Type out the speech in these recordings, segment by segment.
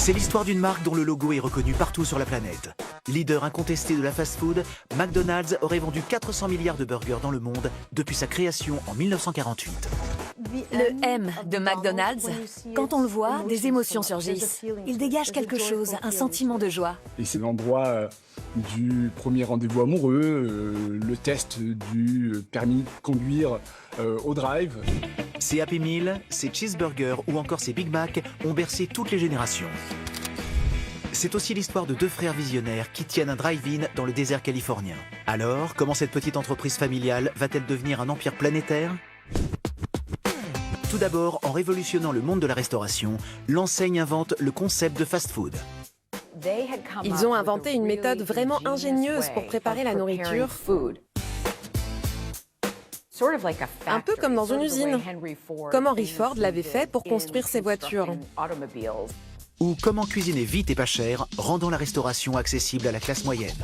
C'est l'histoire d'une marque dont le logo est reconnu partout sur la planète. Leader incontesté de la fast-food, McDonald's aurait vendu 400 milliards de burgers dans le monde depuis sa création en 1948. Le M de McDonald's, quand on le voit, des émotions surgissent. Il dégage quelque chose, un sentiment de joie. Et c'est l'endroit du premier rendez-vous amoureux, le test du permis de conduire au drive. Ces Happy Meal, ces cheeseburgers ou encore ces Big Mac ont bercé toutes les générations. C'est aussi l'histoire de deux frères visionnaires qui tiennent un drive-in dans le désert californien. Alors, comment cette petite entreprise familiale va-t-elle devenir un empire planétaire ? Tout d'abord, en révolutionnant le monde de la restauration, l'enseigne invente le concept de fast-food. Ils ont inventé une méthode vraiment ingénieuse pour préparer la nourriture. Un peu comme dans une usine, comme Henry Ford l'avait fait pour construire ses voitures. Ou comment cuisiner vite et pas cher, rendant la restauration accessible à la classe moyenne.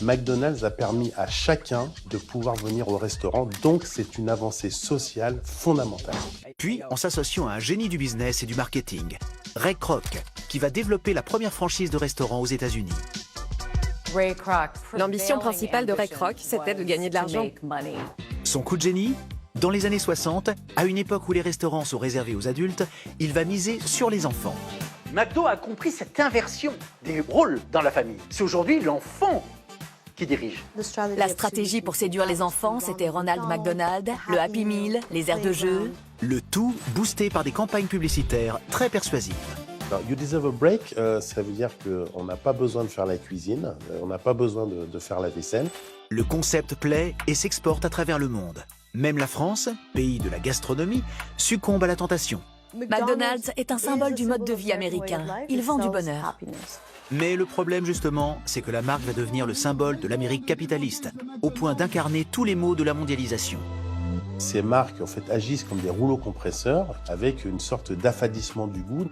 McDonald's a permis à chacun de pouvoir venir au restaurant, donc c'est une avancée sociale fondamentale. Puis, en s'associant à un génie du business et du marketing, Ray Kroc, qui va développer la première franchise de restaurant aux États-Unis. L'ambition principale de Ray Kroc, c'était de gagner de l'argent. Son coup de génie ? Dans les années 60, à une époque où les restaurants sont réservés aux adultes, il va miser sur les enfants. McDo a compris cette inversion des rôles dans la famille. C'est aujourd'hui l'enfant qui dirige. La stratégie pour séduire les enfants, c'était Ronald McDonald, le Happy Meal, les aires de jeu. Le tout boosté par des campagnes publicitaires très persuasives. Alors, you deserve a break, ça veut dire qu'on n'a pas besoin de faire la cuisine, on n'a pas besoin de faire la vaisselle. Le concept plaît et s'exporte à travers le monde. Même la France, pays de la gastronomie, succombe à la tentation. McDonald's est un symbole du mode de vie américain. Il vend du bonheur. Mais le problème justement, c'est que la marque va devenir le symbole de l'Amérique capitaliste, au point d'incarner tous les maux de la mondialisation. Ces marques en fait agissent comme des rouleaux compresseurs avec une sorte d'affadissement du goût.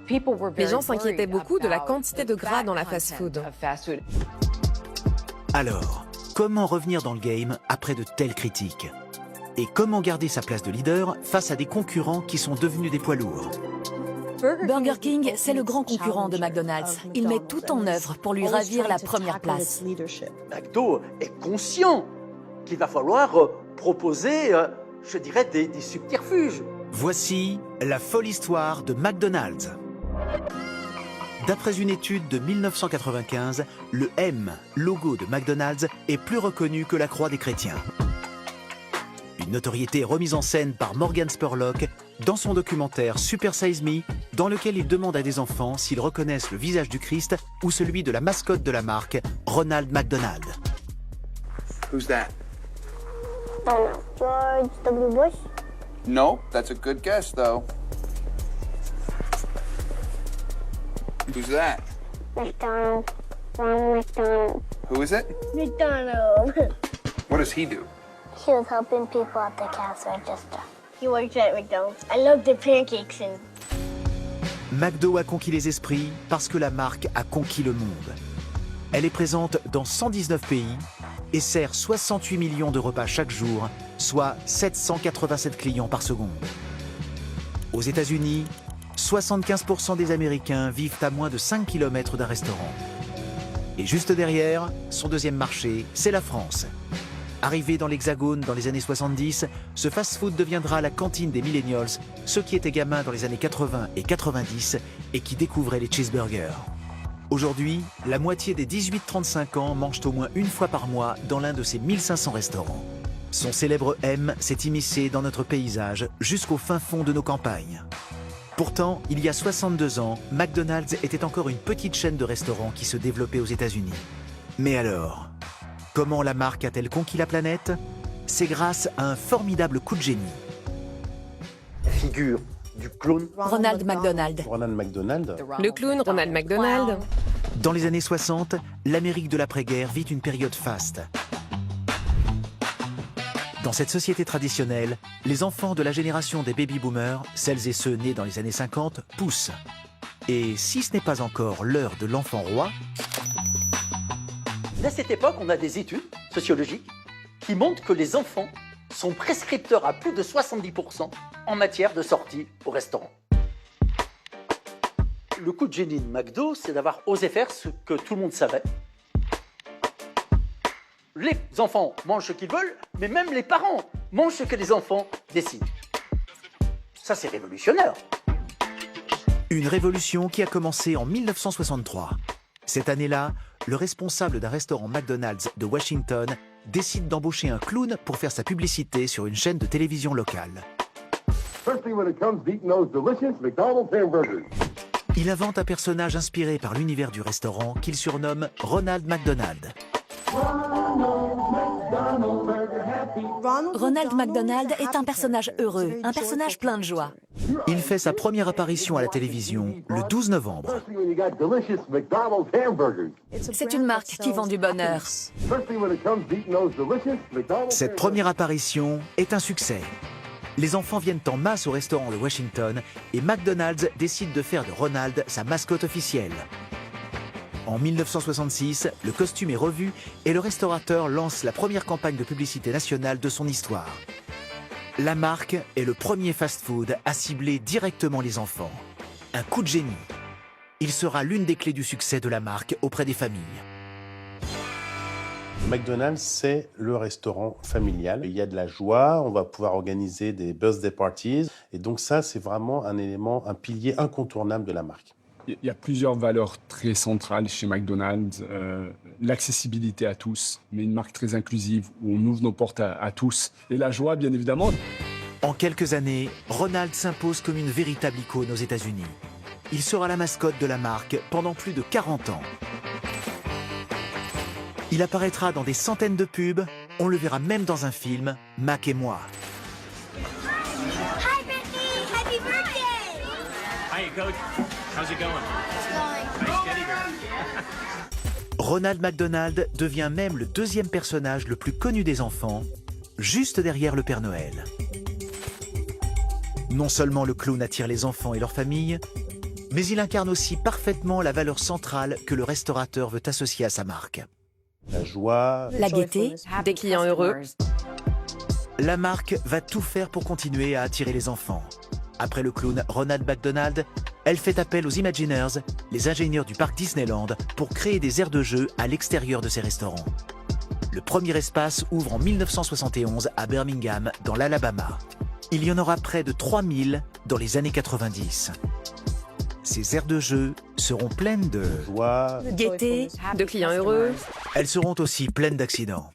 Les gens s'inquiétaient beaucoup de la quantité de gras dans la fast-food. Alors, comment revenir dans le game après de telles critiques ? Et comment garder sa place de leader face à des concurrents qui sont devenus des poids lourds ? Burger King, c'est le grand concurrent de McDonald's. Il met tout en œuvre pour lui ravir la première place. McDo est conscient qu'il va falloir proposer, je dirais, des subterfuges. Voici la folle histoire de McDonald's. D'après une étude de 1995, le M, logo de McDonald's, est plus reconnu que la croix des chrétiens. Une notoriété remise en scène par Morgan Spurlock dans son documentaire Super Size Me, dans lequel il demande à des enfants s'ils reconnaissent le visage du Christ ou celui de la mascotte de la marque, Ronald McDonald. Who's that? George W. Bush. No, that's a good guess, though. Who's that? McDonald. Ronald McDonald. Who is it? McDonald. What does he do? He was helping people at the cash register. He works at McDonald's. I love the pancakes and... McDo a conquis les esprits parce que la marque a conquis le monde. Elle est présente dans 119 pays et sert 68 millions de repas chaque jour, soit 787 clients par seconde. Aux États-Unis, 75% des Américains vivent à moins de 5 km d'un restaurant. Et juste derrière, son deuxième marché, c'est la France. Arrivé dans l'Hexagone dans les années 70, ce fast-food deviendra la cantine des millennials, ceux qui étaient gamins dans les années 80 et 90 et qui découvraient les cheeseburgers. Aujourd'hui, la moitié des 18-35 ans mangent au moins une fois par mois dans l'un de ces 1500 restaurants. Son célèbre M s'est immiscé dans notre paysage jusqu'au fin fond de nos campagnes. Pourtant, il y a 62 ans, McDonald's était encore une petite chaîne de restaurants qui se développait aux États-Unis. Mais alors, comment la marque a-t-elle conquis la planète ? C'est grâce à un formidable coup de génie. Figure du clown. Ronald McDonald. Ronald McDonald. Le clown Ronald McDonald. Dans les années 60, l'Amérique de l'après-guerre vit une période faste. Dans cette société traditionnelle, les enfants de la génération des baby-boomers, celles et ceux nés dans les années 50, poussent. Et si ce n'est pas encore l'heure de l'enfant roi... À cette époque, on a des études sociologiques qui montrent que les enfants sont prescripteurs à plus de 70% en matière de sortie au restaurant. Le coup de génie de McDo, c'est d'avoir osé faire ce que tout le monde savait. Les enfants mangent ce qu'ils veulent, mais même les parents mangent ce que les enfants décident. Ça, c'est révolutionnaire. Une révolution qui a commencé en 1963. Cette année-là, le responsable d'un restaurant McDonald's de Washington décide d'embaucher un clown pour faire sa publicité sur une chaîne de télévision locale. Il invente un personnage inspiré par l'univers du restaurant qu'il surnomme Ronald McDonald. Ronald McDonald est un personnage heureux, un personnage plein de joie. Il fait sa première apparition à la télévision le 12 novembre. C'est une marque qui vend du bonheur. Cette première apparition est un succès. Les enfants viennent en masse au restaurant de Washington et McDonald's décide de faire de Ronald sa mascotte officielle. En 1966, le costume est revu et le restaurateur lance la première campagne de publicité nationale de son histoire. La marque est le premier fast-food à cibler directement les enfants. Un coup de génie. Il sera l'une des clés du succès de la marque auprès des familles. McDonald's, c'est le restaurant familial. Il y a de la joie, on va pouvoir organiser des birthday parties. Et donc ça, c'est vraiment un élément, un pilier incontournable de la marque. Il y a plusieurs valeurs très centrales chez McDonald's. L'accessibilité à tous, mais une marque très inclusive où on ouvre nos portes à tous. Et la joie, bien évidemment. En quelques années, Ronald s'impose comme une véritable icône aux États-Unis. Il sera la mascotte de la marque pendant plus de 40 ans. Il apparaîtra dans des centaines de pubs. On le verra même dans un film, Mac et moi. Hi, Brittany! Happy birthday! Hi, Coach. How's it going? Nice kitty girl. Ronald McDonald devient même le deuxième personnage le plus connu des enfants, juste derrière le Père Noël. Non seulement le clown attire les enfants et leurs familles, mais il incarne aussi parfaitement la valeur centrale que le restaurateur veut associer à sa marque. La joie, La gaieté, Des clients heureux. La marque va tout faire pour continuer à attirer les enfants. Après le clown Ronald McDonald, elle fait appel aux Imagineers, les ingénieurs du parc Disneyland, pour créer des aires de jeu à l'extérieur de ses restaurants. Le premier espace ouvre en 1971 à Birmingham, dans l'Alabama. Il y en aura près de 3000 dans les années 90. Ces aires de jeu seront pleines de joie, gaieté, De clients heureux. Elles seront aussi pleines d'accidents.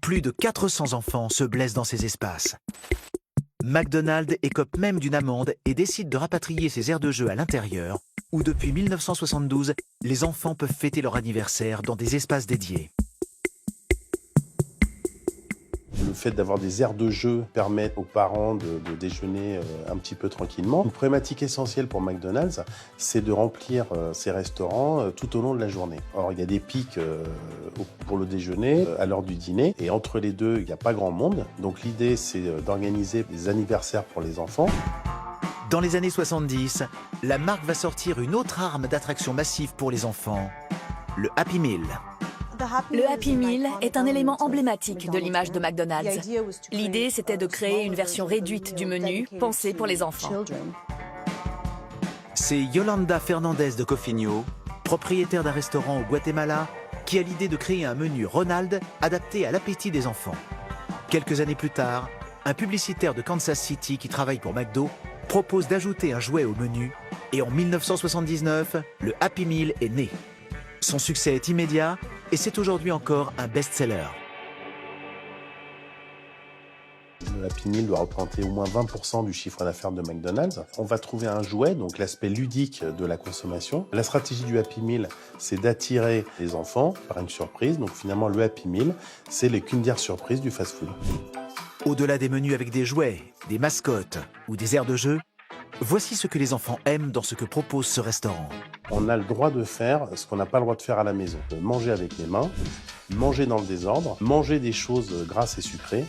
Plus de 400 enfants se blessent dans ces espaces. McDonald's écope même d'une amende et décide de rapatrier ces aires de jeu à l'intérieur, où depuis 1972, les enfants peuvent fêter leur anniversaire dans des espaces dédiés. le fait d'avoir des aires de jeu permet aux parents de déjeuner un petit peu tranquillement. Une problématique essentielle pour McDonald's, c'est de remplir ses restaurants tout au long de la journée. Or, il y a des pics pour le déjeuner, à l'heure du dîner, et entre les deux, il n'y a pas grand monde. Donc l'idée, c'est d'organiser des anniversaires pour les enfants. Dans les années 70, la marque va sortir une autre arme d'attraction massive pour les enfants, le Happy Meal. Le Happy Meal est un élément emblématique de l'image de McDonald's. L'idée, c'était de créer une version réduite du menu pensée pour les enfants. C'est Yolanda Fernandez de Cofinho, propriétaire d'un restaurant au Guatemala, qui a l'idée de créer un menu Ronald adapté à l'appétit des enfants. Quelques années plus tard, un publicitaire de Kansas City qui travaille pour McDo propose d'ajouter un jouet au menu et en 1979, le Happy Meal est né. Son succès est immédiat et c'est aujourd'hui encore un best-seller. Le Happy Meal doit représenter au moins 20% du chiffre d'affaires de McDonald's. On va trouver un jouet, donc l'aspect ludique de la consommation. La stratégie du Happy Meal, c'est d'attirer les enfants par une surprise. Donc finalement, le Happy Meal, c'est les Kinder Surprise du fast-food. Au-delà des menus avec des jouets, des mascottes ou des aires de jeu, voici ce que les enfants aiment dans ce que propose ce restaurant. On a le droit de faire ce qu'on n'a pas le droit de faire à la maison. Manger avec les mains, manger dans le désordre, manger des choses grasses et sucrées,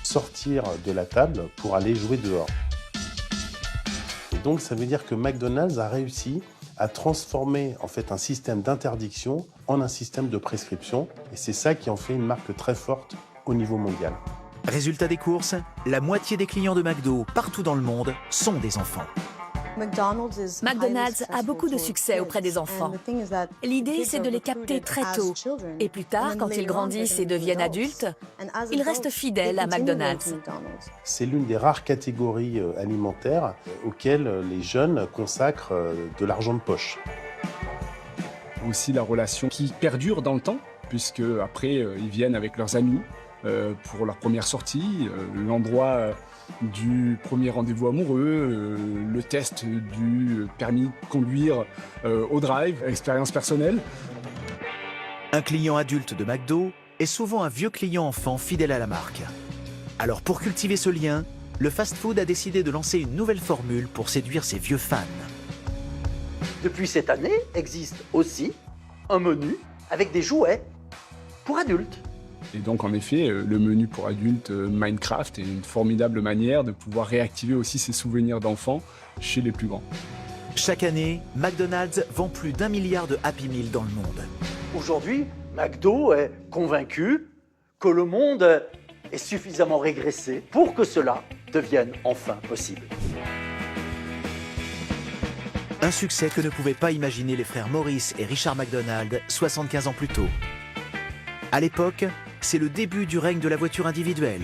sortir de la table pour aller jouer dehors. Et donc ça veut dire que McDonald's a réussi à transformer en fait un système d'interdiction en un système de prescription. Et c'est ça qui en fait une marque très forte au niveau mondial. Résultat des courses, la moitié des clients de McDo partout dans le monde sont des enfants. McDonald's a beaucoup de succès auprès des enfants. L'idée, c'est de les capter très tôt. Et plus tard, quand ils grandissent et deviennent adultes, ils restent fidèles à McDonald's. C'est l'une des rares catégories alimentaires auxquelles les jeunes consacrent de l'argent de poche. Aussi la relation qui perdure dans le temps, puisque après ils viennent avec leurs amis pour leur première sortie, l'endroit du premier rendez-vous amoureux, le test du permis de conduire au drive, expérience personnelle. Un client adulte de McDo est souvent un vieux client enfant fidèle à la marque. Alors pour cultiver ce lien, le fast-food a décidé de lancer une nouvelle formule pour séduire ses vieux fans. Depuis cette année, existe aussi un menu avec des jouets pour adultes. Et donc en effet, le menu pour adultes Minecraft est une formidable manière de pouvoir réactiver aussi ses souvenirs d'enfants chez les plus grands. Chaque année, McDonald's vend plus d'1 milliard de Happy Meal dans le monde. Aujourd'hui, McDo est convaincu que le monde est suffisamment régressé pour que cela devienne enfin possible. Un succès que ne pouvaient pas imaginer les frères Maurice et Richard McDonald 75 ans plus tôt. À l'époque, c'est le début du règne de la voiture individuelle.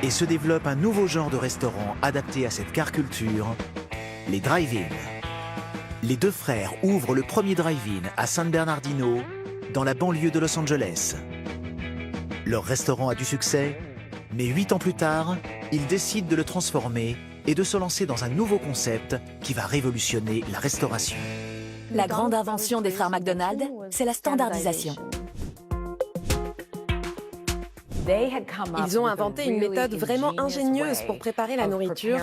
Et se développe un nouveau genre de restaurant adapté à cette car culture, les drive-in. Les deux frères ouvrent le premier drive-in à San Bernardino, dans la banlieue de Los Angeles. Leur restaurant a du succès, mais 8 ans plus tard, ils décident de le transformer et de se lancer dans un nouveau concept qui va révolutionner la restauration. La grande invention des frères McDonald, c'est la standardisation. Ils ont inventé une méthode vraiment ingénieuse pour préparer la nourriture,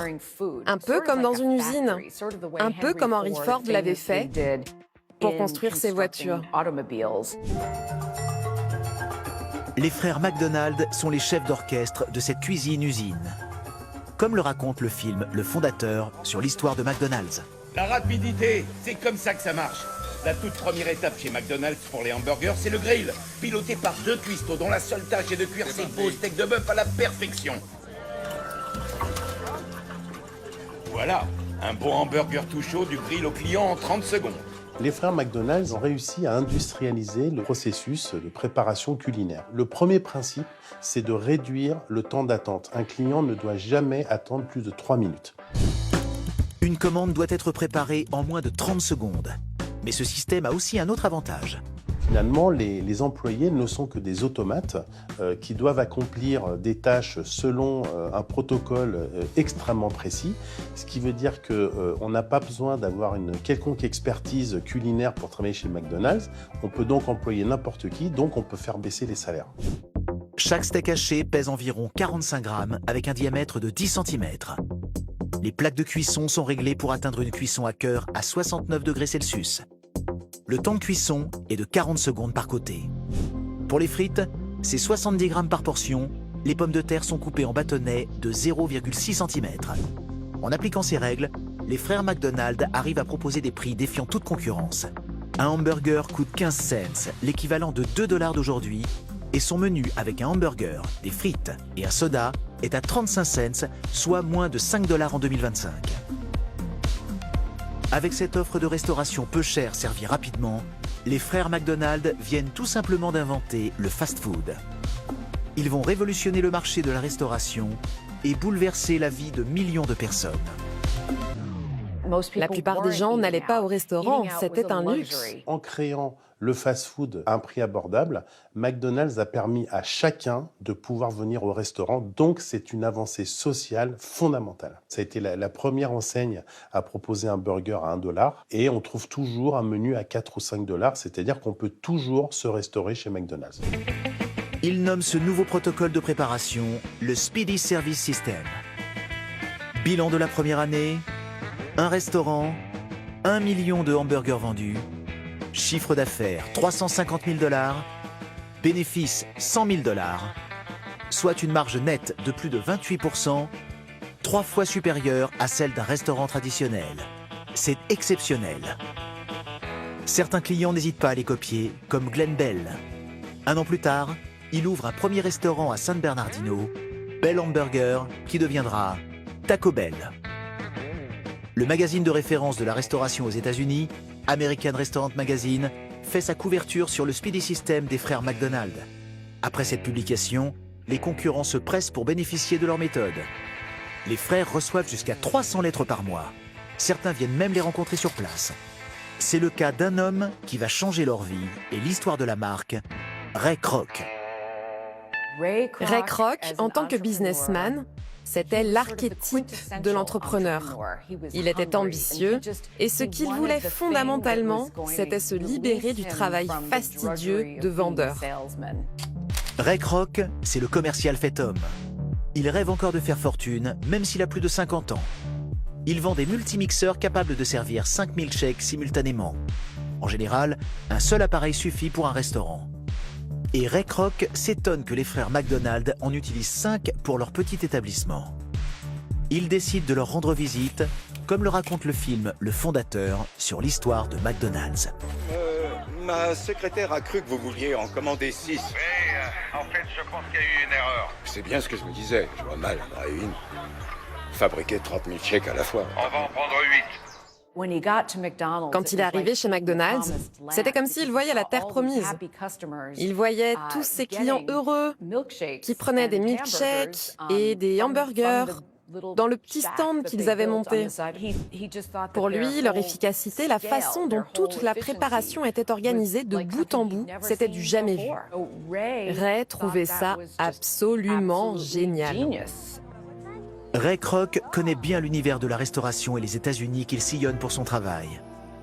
un peu comme dans une usine, un peu comme Henry Ford l'avait fait pour construire ses voitures. Les frères McDonald sont les chefs d'orchestre de cette cuisine-usine. Comme le raconte le film Le Fondateur sur l'histoire de McDonald's. La rapidité, c'est comme ça que ça marche. La toute première étape chez McDonald's pour les hamburgers, c'est le grill, piloté par 2 cuistots dont la seule tâche est de cuire ces beaux steaks de bœuf à la perfection. Voilà, un bon hamburger tout chaud du grill au client en 30 secondes. Les frères McDonald's ont réussi à industrialiser le processus de préparation culinaire. Le premier principe, c'est de réduire le temps d'attente. Un client ne doit jamais attendre plus de 3 minutes. Une commande doit être préparée en moins de 30 secondes. Mais ce système a aussi un autre avantage. Finalement, les employés ne sont que des automates qui doivent accomplir des tâches selon un protocole extrêmement précis, ce qui veut dire qu'on n'a pas besoin d'avoir une quelconque expertise culinaire pour travailler chez McDonald's. On peut donc employer n'importe qui, donc on peut faire baisser les salaires. Chaque steak haché pèse environ 45 grammes avec un diamètre de 10 cm. Les plaques de cuisson sont réglées pour atteindre une cuisson à cœur à 69 degrés Celsius. Le temps de cuisson est de 40 secondes par côté. Pour les frites, c'est 70 grammes par portion. Les pommes de terre sont coupées en bâtonnets de 0,6 cm. En appliquant ces règles, les frères McDonald arrivent à proposer des prix défiant toute concurrence. Un hamburger coûte 15 cents, l'équivalent de 2 $ d'aujourd'hui, et son menu avec un hamburger, des frites et un soda est à 35 cents, soit moins de 5 $ en 2025. Avec cette offre de restauration peu chère servie rapidement, les frères McDonald viennent tout simplement d'inventer le fast-food. Ils vont révolutionner le marché de la restauration et bouleverser la vie de millions de personnes. La plupart des gens n'allaient pas au restaurant, c'était un luxe. En créant le fast-food à un prix abordable, McDonald's a permis à chacun de pouvoir venir au restaurant. Donc, c'est une avancée sociale fondamentale. Ça a été la première enseigne à proposer un burger à 1 $. Et on trouve toujours un menu à 4 ou 5 $, c'est-à-dire qu'on peut toujours se restaurer chez McDonald's. Ils nomment ce nouveau protocole de préparation le Speedy Service System. Bilan de la première année, un restaurant, 1 million de hamburgers vendus, chiffre d'affaires 350 000 $, bénéfice 100 000 $, soit une marge nette de plus de 28%, 3 fois supérieure à celle d'un restaurant traditionnel. C'est exceptionnel. Certains clients n'hésitent pas à les copier, comme Glenn Bell. 1 an plus tard, il ouvre un premier restaurant à San Bernardino, Bell Hamburger qui deviendra Taco Bell. Le magazine de référence de la restauration aux États-Unis, American Restaurant Magazine, fait sa couverture sur le Speedy System des frères McDonald. Après cette publication, les concurrents se pressent pour bénéficier de leur méthode. Les frères reçoivent jusqu'à 300 lettres par mois. Certains viennent même les rencontrer sur place. C'est le cas d'un homme qui va changer leur vie et l'histoire de la marque, Ray Kroc. Ray Kroc, en tant que businessman, c'était l'archétype de l'entrepreneur. Il était ambitieux et ce qu'il voulait fondamentalement, c'était se libérer du travail fastidieux de vendeur. Ray Kroc, c'est le commercial fait homme. Il rêve encore de faire fortune, même s'il a plus de 50 ans. Il vend des multimixeurs capables de servir 5000 shakes simultanément. En général, un seul appareil suffit pour un restaurant. Et Ray Kroc s'étonne que les frères McDonald en utilisent 5 pour leur petit établissement. Il décide de leur rendre visite, comme le raconte le film Le Fondateur sur l'histoire de McDonald's. Ma secrétaire a cru que vous vouliez en commander 6. Oui, en fait, je pense qu'il y a eu une erreur. C'est bien ce que je me disais. Je vois mal en une. Fabriquer 30 000 chèques à la fois. On va en prendre 8. Quand il est arrivé chez McDonald's, c'était comme s'il voyait la terre promise. Il voyait tous ses clients heureux qui prenaient des milkshakes et des hamburgers dans le petit stand qu'ils avaient monté. Pour lui, leur efficacité, la façon dont toute la préparation était organisée de bout en bout, c'était du jamais vu. Ray trouvait ça absolument génial. Ray Kroc connaît bien l'univers de la restauration et les États-Unis qu'il sillonne pour son travail.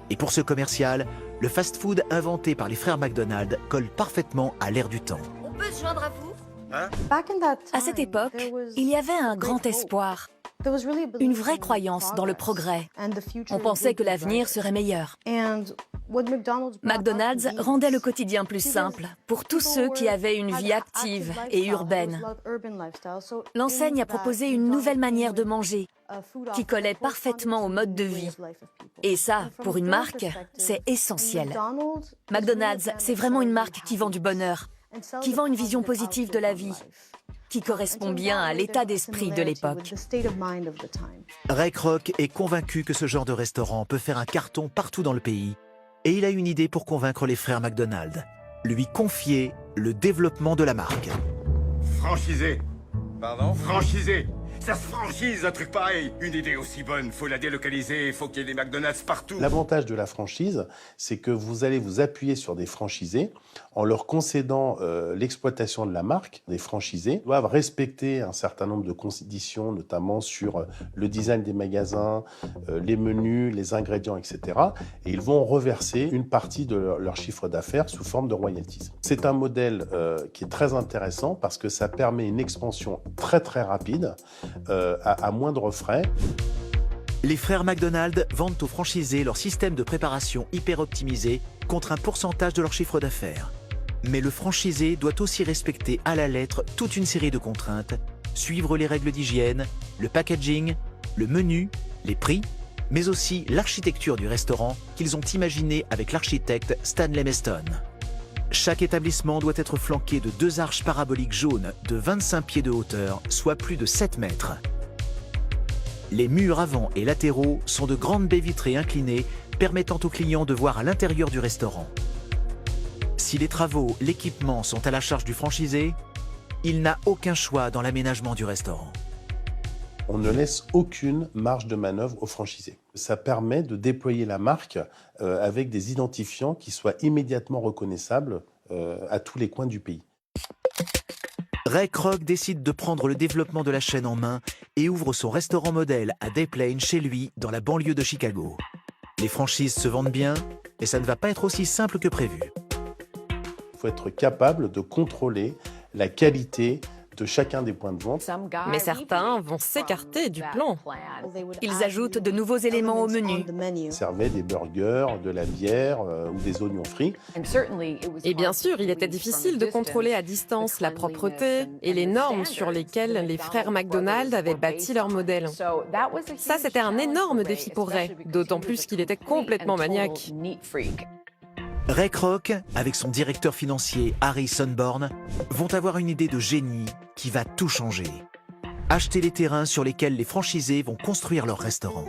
Et pour ce commercial, le fast-food inventé par les frères McDonald colle parfaitement à l'ère du temps. On peut se joindre à vous ? À cette époque, il y avait un grand espoir, une vraie croyance dans le progrès. On pensait que l'avenir serait meilleur. McDonald's rendait le quotidien plus simple pour tous ceux qui avaient une vie active et urbaine. L'enseigne a proposé une nouvelle manière de manger qui collait parfaitement au mode de vie. Et ça, pour une marque, c'est essentiel. McDonald's, c'est vraiment une marque qui vend du bonheur, qui vend une vision positive de la vie, qui correspond bien à l'état d'esprit de l'époque. Ray Kroc est convaincu que ce genre de restaurant peut faire un carton partout dans le pays et il a une idée pour convaincre les frères McDonald, lui confier le développement de la marque. Franchisé. Pardon ? Franchisé. Ça se franchise, un truc pareil. Une idée aussi bonne, faut la délocaliser, faut qu'il y ait des McDonald's partout. L'avantage de la franchise, c'est que vous allez vous appuyer sur des franchisés en leur concédant l'exploitation de la marque. Les franchisés doivent respecter un certain nombre de conditions, notamment sur le design des magasins, les menus, les ingrédients, etc. Et ils vont reverser une partie de leur chiffre d'affaires sous forme de royalties. C'est un modèle qui est très intéressant parce que ça permet une expansion très très rapide à moindre frais. Les frères McDonald vendent aux franchisés leur système de préparation hyper optimisé contre un pourcentage de leur chiffre d'affaires. Mais le franchisé doit aussi respecter à la lettre toute une série de contraintes, suivre les règles d'hygiène, le packaging, le menu, les prix, mais aussi l'architecture du restaurant qu'ils ont imaginé avec l'architecte Stanley Meston. Chaque établissement doit être flanqué de 2 arches paraboliques jaunes de 25 pieds de hauteur, soit plus de 7 mètres. Les murs avant et latéraux sont de grandes baies vitrées inclinées permettant aux clients de voir à l'intérieur du restaurant. Si les travaux, l'équipement sont à la charge du franchisé, il n'a aucun choix dans l'aménagement du restaurant. On ne laisse aucune marge de manœuvre aux franchisés. Ça permet de déployer la marque avec des identifiants qui soient immédiatement reconnaissables à tous les coins du pays. Ray Kroc décide de prendre le développement de la chaîne en main et ouvre son restaurant modèle à Day Plain chez lui, dans la banlieue de Chicago. Les franchises se vendent bien, mais ça ne va pas être aussi simple que prévu. Il faut être capable de contrôler la qualité de chacun des points de vente. Mais certains vont s'écarter du plan. Ils ajoutent de nouveaux éléments au menu. Ils servaient des burgers, de la bière ou des oignons frits. Et bien sûr, il était difficile de contrôler à distance la propreté et les normes sur lesquelles les frères McDonald avaient bâti leur modèle. Ça, c'était un énorme défi pour Ray, d'autant plus qu'il était complètement maniaque. Ray Kroc, avec son directeur financier Harry Sonborn, vont avoir une idée de génie qui va tout changer. acheter les terrains sur lesquels les franchisés vont construire leurs restaurants.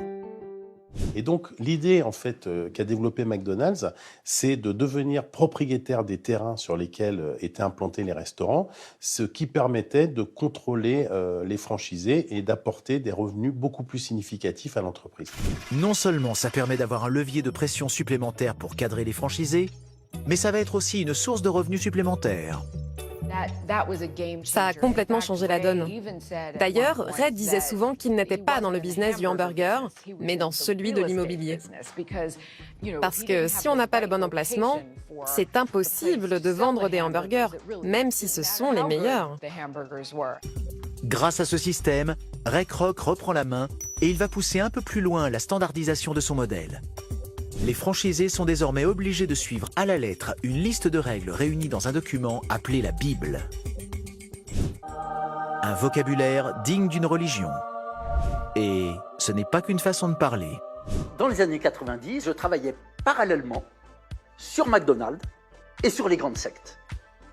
Et donc, l'idée, en fait, qu'a développé McDonald's, c'est de devenir propriétaire des terrains sur lesquels étaient implantés les restaurants, ce qui permettait de contrôler les franchisés et d'apporter des revenus beaucoup plus significatifs à l'entreprise. Non seulement ça permet d'avoir un levier de pression supplémentaire pour cadrer les franchisés, mais ça va être aussi une source de revenus supplémentaires. Ça a complètement changé la donne. D'ailleurs, Ray disait souvent qu'il n'était pas dans le business du hamburger, mais dans celui de l'immobilier. Parce que si on n'a pas le bon emplacement, c'est impossible de vendre des hamburgers, même si ce sont les meilleurs. Grâce à ce système, Ray Kroc reprend la main et il va pousser un peu plus loin la standardisation de son modèle. Les franchisés sont désormais obligés de suivre à la lettre une liste de règles réunies dans un document appelé la Bible. Un vocabulaire digne d'une religion. Et ce n'est pas qu'une façon de parler. Dans les années 90, je travaillais parallèlement sur McDonald's et sur les grandes sectes.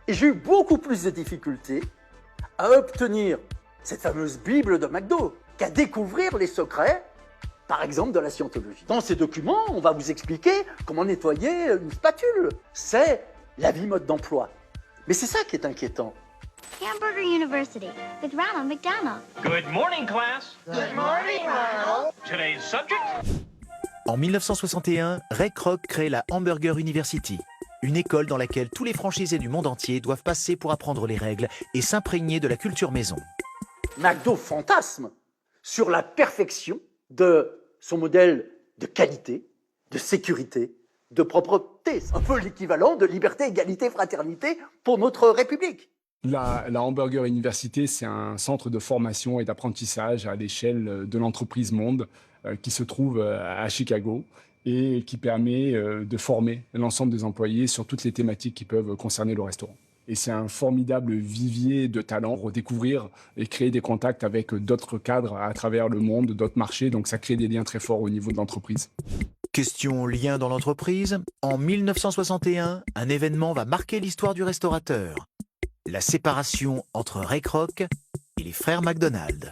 Et j'ai eu beaucoup plus de difficultés à obtenir cette fameuse Bible de McDo qu'à découvrir les secrets, par exemple, de la scientologie. Dans ces documents, on va vous expliquer comment nettoyer une spatule. C'est la vie mode d'emploi. Mais c'est ça qui est inquiétant. Hamburger University with Ronald McDonald. Good morning, class. Good morning, Ronald. Today's subject? En 1961, Ray Kroc crée la Hamburger University, une école dans laquelle tous les franchisés du monde entier doivent passer pour apprendre les règles et s'imprégner de la culture maison. McDo fantasme sur la perfection de son modèle de qualité, de sécurité, de propreté. C'est un peu l'équivalent de liberté, égalité, fraternité pour notre République. La Hamburger University, c'est un centre de formation et d'apprentissage à l'échelle de l'entreprise Monde qui se trouve à Chicago et qui permet de former l'ensemble des employés sur toutes les thématiques qui peuvent concerner le restaurant. Et c'est un formidable vivier de talents pour découvrir et créer des contacts avec d'autres cadres à travers le monde, d'autres marchés. Donc ça crée des liens très forts au niveau de l'entreprise. Question lien dans l'entreprise, en 1961, un événement va marquer l'histoire du restaurateur. La séparation entre Ray Kroc et les frères McDonald.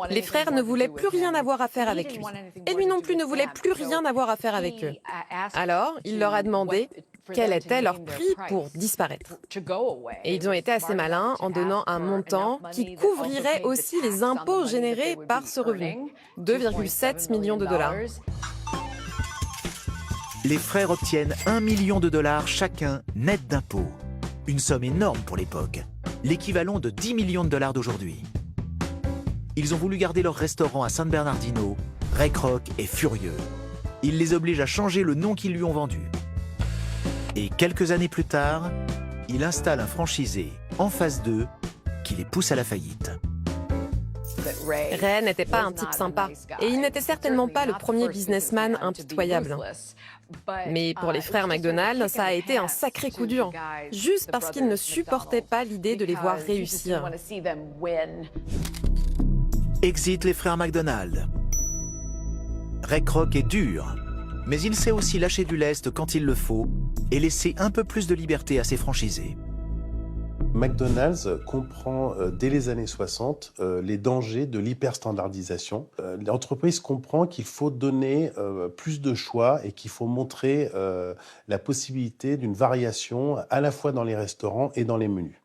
Les frères ne voulaient plus rien avoir à faire avec lui. Et lui non plus ne voulait plus rien avoir à faire avec eux. Alors, il leur a demandé quel était leur prix pour disparaître. Et ils ont été assez malins en donnant un montant qui couvrirait aussi les impôts générés par ce revenu, 2,7 millions de dollars. Les frères obtiennent 1 million de dollars chacun net d'impôts. Une somme énorme pour l'époque, l'équivalent de 10 millions de dollars d'aujourd'hui. Ils ont voulu garder leur restaurant à San Bernardino. Ray Kroc est furieux. Il les oblige à changer le nom qu'ils lui ont vendu. Et quelques années plus tard, il installe un franchisé en phase 2 qui les pousse à la faillite. Ray n'était pas un type sympa et il n'était certainement pas le premier businessman impitoyable. Mais pour les frères McDonald, ça a été un sacré coup dur, juste parce qu'ils ne supportaient pas l'idée de les voir réussir. Exit les frères McDonald. Ray Kroc est dur, mais il sait aussi lâcher du lest quand il le faut et laisser un peu plus de liberté à ses franchisés. McDonald's comprend dès les années 60 les dangers de l'hyperstandardisation. L'entreprise comprend qu'il faut donner plus de choix et qu'il faut montrer la possibilité d'une variation à la fois dans les restaurants et dans les menus.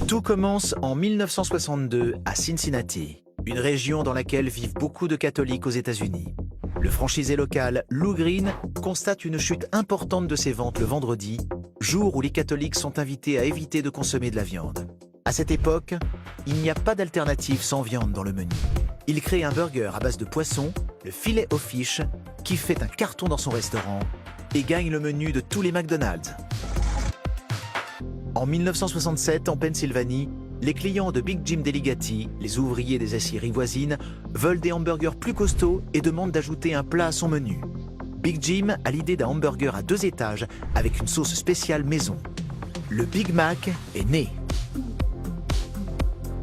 Tout commence en 1962 à Cincinnati, une région dans laquelle vivent beaucoup de catholiques aux États-Unis. Le franchisé local Lou Green constate une chute importante de ses ventes le vendredi, jour où les catholiques sont invités à éviter de consommer de la viande. À cette époque, il n'y a pas d'alternative sans viande dans le menu. Il crée un burger à base de poisson, le filet au fish, qui fait un carton dans son restaurant et gagne le menu de tous les McDonald's. En 1967, en Pennsylvanie, les clients de Big Jim Deligatti, les ouvriers des aciéries voisines, veulent des hamburgers plus costauds et demandent d'ajouter un plat à son menu. Big Jim a l'idée d'un hamburger à 2 étages avec une sauce spéciale maison. Le Big Mac est né.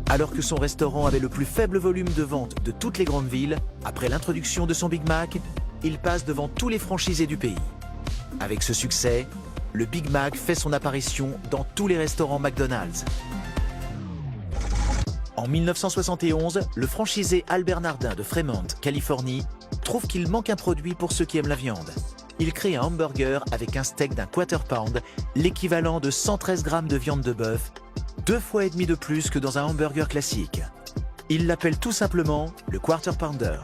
Alors que son restaurant avait le plus faible volume de vente de toutes les grandes villes, après l'introduction de son Big Mac, il passe devant tous les franchisés du pays. Avec ce succès, le Big Mac fait son apparition dans tous les restaurants McDonald's. En En 1971, le franchisé Albert Nardin de Fremont, Californie, trouve qu'il manque un produit pour ceux qui aiment la viande. Il crée un hamburger avec un steak d'un quarter pound, l'équivalent de 113 grammes de viande de bœuf, 2,5 fois de plus que dans un hamburger classique. Il l'appelle tout simplement le Quarter Pounder.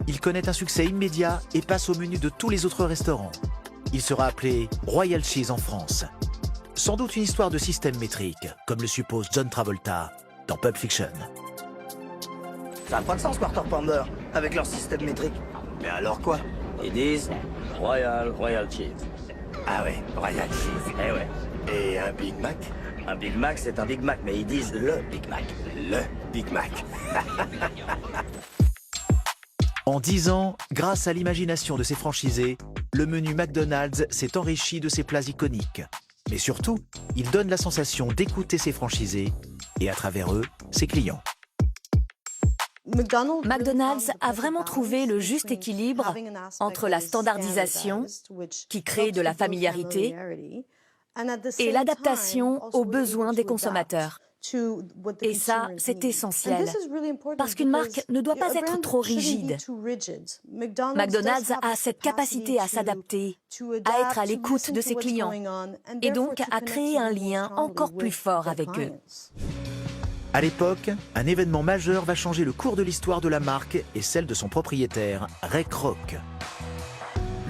Il connaît un succès immédiat et passe au menu de tous les autres restaurants. Il sera appelé Royal Cheese en France. Sans doute une histoire de système métrique, comme le suppose John Travolta dans Pulp Fiction. Ça n'a pas de sens, Quarter Pounder, avec leur système métrique. Mais alors quoi? Ils disent Royal Cheese. Ah ouais, Royal Cheese. Eh ouais. Et un Big Mac? Un Big Mac, c'est un Big Mac, mais ils disent le Big Mac. Le Big Mac. En 10 ans, grâce à l'imagination de ses franchisés, le menu McDonald's s'est enrichi de ses plats iconiques. Mais surtout, il donne la sensation d'écouter ses franchisés et, à travers eux, ses clients. McDonald's a vraiment trouvé le juste équilibre entre la standardisation, qui crée de la familiarité, et l'adaptation aux besoins des consommateurs. Et ça, c'est essentiel, parce qu'une marque ne doit pas être trop rigide. McDonald's a cette capacité à s'adapter, à être à l'écoute de ses clients, et donc à créer un lien encore plus fort avec eux. À l'époque, un événement majeur va changer le cours de l'histoire de la marque et celle de son propriétaire, Ray Kroc.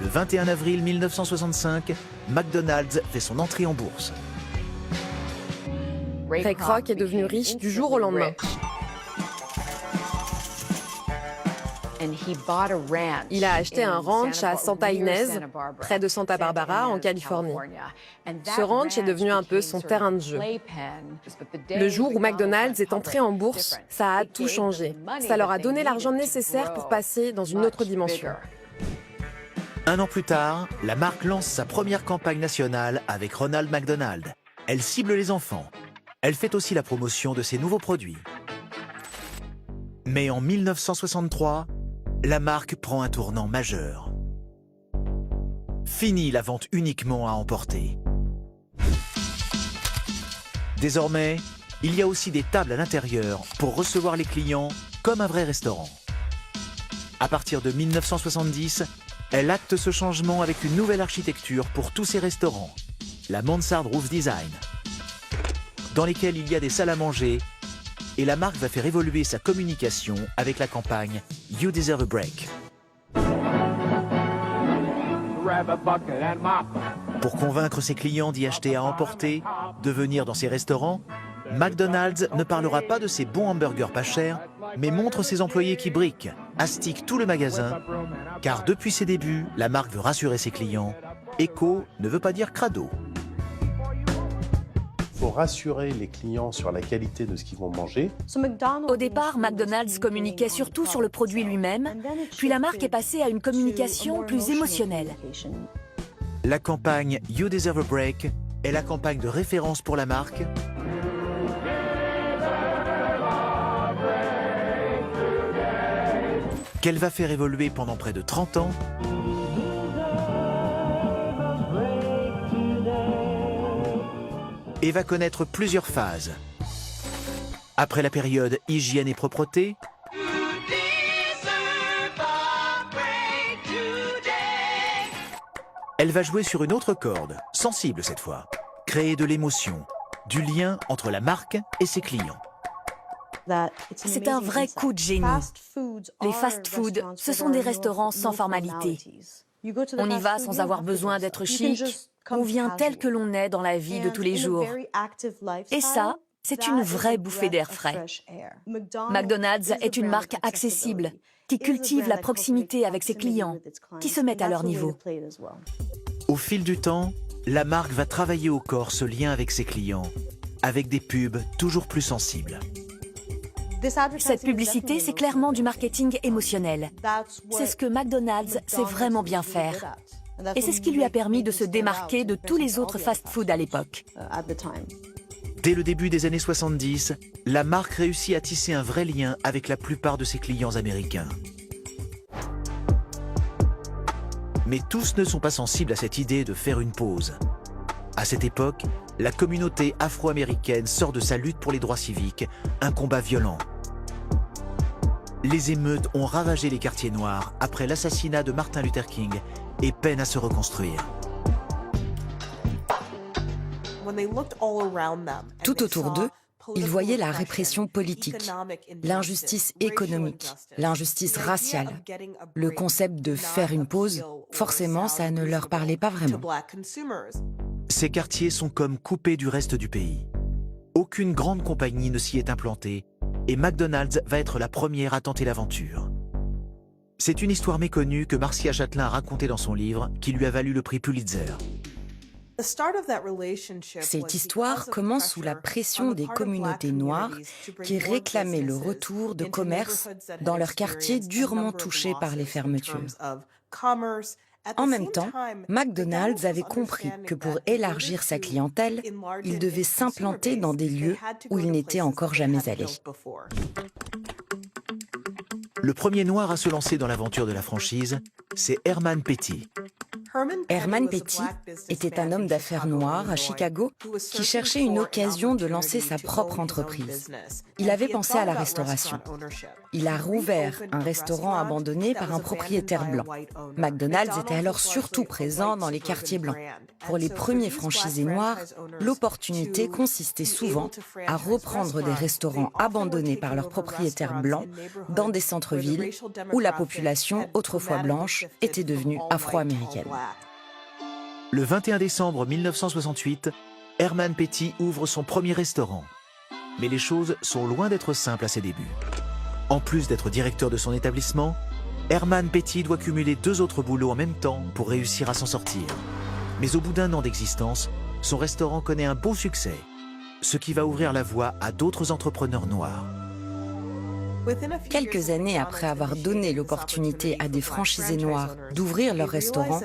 Le 21 avril 1965, McDonald's fait son entrée en bourse. Ray Kroc est devenu riche du jour au lendemain. Il a acheté un ranch à Santa Ynez, près de Santa Barbara, en Californie. Ce ranch est devenu un peu son terrain de jeu. Le jour où McDonald's est entré en bourse, ça a tout changé. Ça leur a donné l'argent nécessaire pour passer dans une autre dimension. Un an plus tard, la marque lance sa première campagne nationale avec Ronald McDonald. Elle cible les enfants. Elle fait aussi la promotion de ses nouveaux produits. Mais en 1963, la marque prend un tournant majeur. Fini la vente uniquement à emporter. Désormais, il y a aussi des tables à l'intérieur pour recevoir les clients comme un vrai restaurant. À partir de 1970, elle acte ce changement avec une nouvelle architecture pour tous ses restaurants, la Mansard Roof Design, dans lesquels il y a des salles à manger, et la marque va faire évoluer sa communication avec la campagne You Deserve a Break. Pour convaincre ses clients d'y acheter à emporter, de venir dans ses restaurants, McDonald's ne parlera pas de ses bons hamburgers pas chers, mais montre ses employés qui briquent, astiquent tout le magasin, car depuis ses débuts, la marque veut rassurer ses clients. Éco ne veut pas dire crado. Il faut rassurer les clients sur la qualité de ce qu'ils vont manger. Au départ, McDonald's communiquait surtout sur le produit lui-même, puis la marque est passée à une communication plus émotionnelle. La campagne You Deserve a Break est la campagne de référence pour la marque. Qu'elle va faire évoluer pendant près de 30 ans. Et va connaître plusieurs phases. Après la période hygiène et propreté, elle va jouer sur une autre corde, sensible cette fois, créer de l'émotion, du lien entre la marque et ses clients. C'est un vrai coup de génie. Les fast-foods, ce sont des restaurants sans formalité. On y va sans avoir besoin d'être chic. On vient tel que l'on est dans la vie de tous les jours. Et ça, c'est une vraie bouffée d'air frais. McDonald's est une marque accessible, qui cultive la proximité avec ses clients, qui se mettent à leur niveau. Au fil du temps, la marque va travailler au corps ce lien avec ses clients, avec des pubs toujours plus sensibles. Cette publicité, c'est clairement du marketing émotionnel. C'est ce que McDonald's sait vraiment bien faire. Et c'est ce qui lui a permis de se démarquer de tous les autres fast-foods à l'époque. Dès le début des années 70, la marque réussit à tisser un vrai lien avec la plupart de ses clients américains. Mais tous ne sont pas sensibles à cette idée de faire une pause. À cette époque, la communauté afro-américaine sort de sa lutte pour les droits civiques, un combat violent. Les émeutes ont ravagé les quartiers noirs après l'assassinat de Martin Luther King et peinent à se reconstruire. Tout autour d'eux, ils voyaient la répression politique, l'injustice économique, l'injustice raciale. Le concept de faire une pause, forcément, ça ne leur parlait pas vraiment. Ces quartiers sont comme coupés du reste du pays. Aucune grande compagnie ne s'y est implantée et McDonald's va être la première à tenter l'aventure. C'est une histoire méconnue que Marcia Chatelain a racontée dans son livre qui lui a valu le prix Pulitzer. Cette histoire commence sous la pression des communautés noires qui réclamaient le retour de commerce dans leurs quartiers durement touchés par les fermetures. En même temps, McDonald's avait compris que pour élargir sa clientèle, il devait s'implanter dans des lieux où il n'était encore jamais allé. Le premier noir à se lancer dans l'aventure de la franchise, c'est Herman Petty. Herman Petty était un homme d'affaires noir à Chicago qui cherchait une occasion de lancer sa propre entreprise. Il avait pensé à la restauration. Il a rouvert un restaurant abandonné par un propriétaire blanc. McDonald's était alors surtout présent dans les quartiers blancs. Pour les premiers franchisés noirs, l'opportunité consistait souvent à reprendre des restaurants abandonnés par leurs propriétaires blancs dans des centres-villes où la population, autrefois blanche, était devenue afro-américaine. Le 21 décembre 1968, Herman Petty ouvre son premier restaurant. Mais les choses sont loin d'être simples à ses débuts. En plus d'être directeur de son établissement, Herman Petty doit cumuler 2 autres boulots en même temps pour réussir à s'en sortir. Mais au bout d'1 an d'existence, son restaurant connaît un beau succès, ce qui va ouvrir la voie à d'autres entrepreneurs noirs. Quelques années après avoir donné l'opportunité à des franchisés noirs d'ouvrir leur restaurant,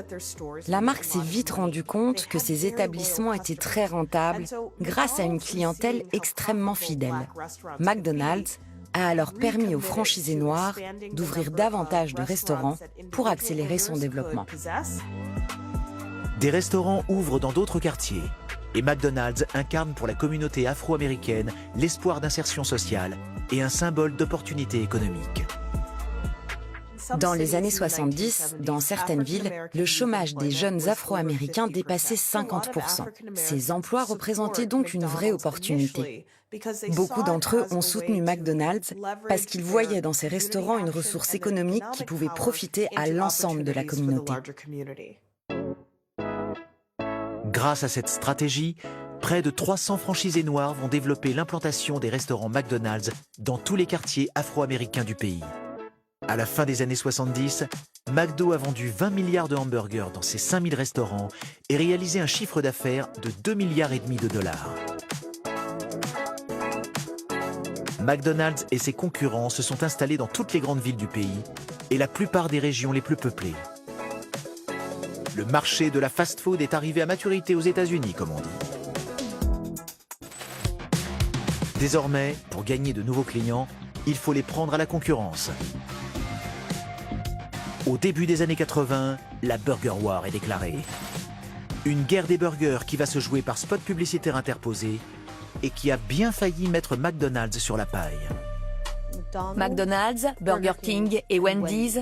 la marque s'est vite rendue compte que ces établissements étaient très rentables grâce à une clientèle extrêmement fidèle. McDonald's a alors permis aux franchisés noirs d'ouvrir davantage de restaurants pour accélérer son développement. Des restaurants ouvrent dans d'autres quartiers et McDonald's incarne pour la communauté afro-américaine l'espoir d'insertion sociale et un symbole d'opportunité économique. Dans les années 70, dans certaines villes, le chômage des jeunes Afro-Américains dépassait 50%. Ces emplois représentaient donc une vraie opportunité. Beaucoup d'entre eux ont soutenu McDonald's parce qu'ils voyaient dans ces restaurants une ressource économique qui pouvait profiter à l'ensemble de la communauté. Grâce à cette stratégie, près de 300 franchisés noirs vont développer l'implantation des restaurants McDonald's dans tous les quartiers afro-américains du pays. À la fin des années 70, McDo a vendu 20 milliards de hamburgers dans ses 5000 restaurants et réalisé un chiffre d'affaires de 2,5 milliards de dollars. McDonald's et ses concurrents se sont installés dans toutes les grandes villes du pays et la plupart des régions les plus peuplées. Le marché de la fast-food est arrivé à maturité aux États-Unis, comme on dit. Désormais, pour gagner de nouveaux clients, il faut les prendre à la concurrence. Au début des années 80, la Burger War est déclarée. Une guerre des burgers qui va se jouer par spot publicitaire interposé et qui a bien failli mettre McDonald's sur la paille. McDonald's, Burger King et Wendy's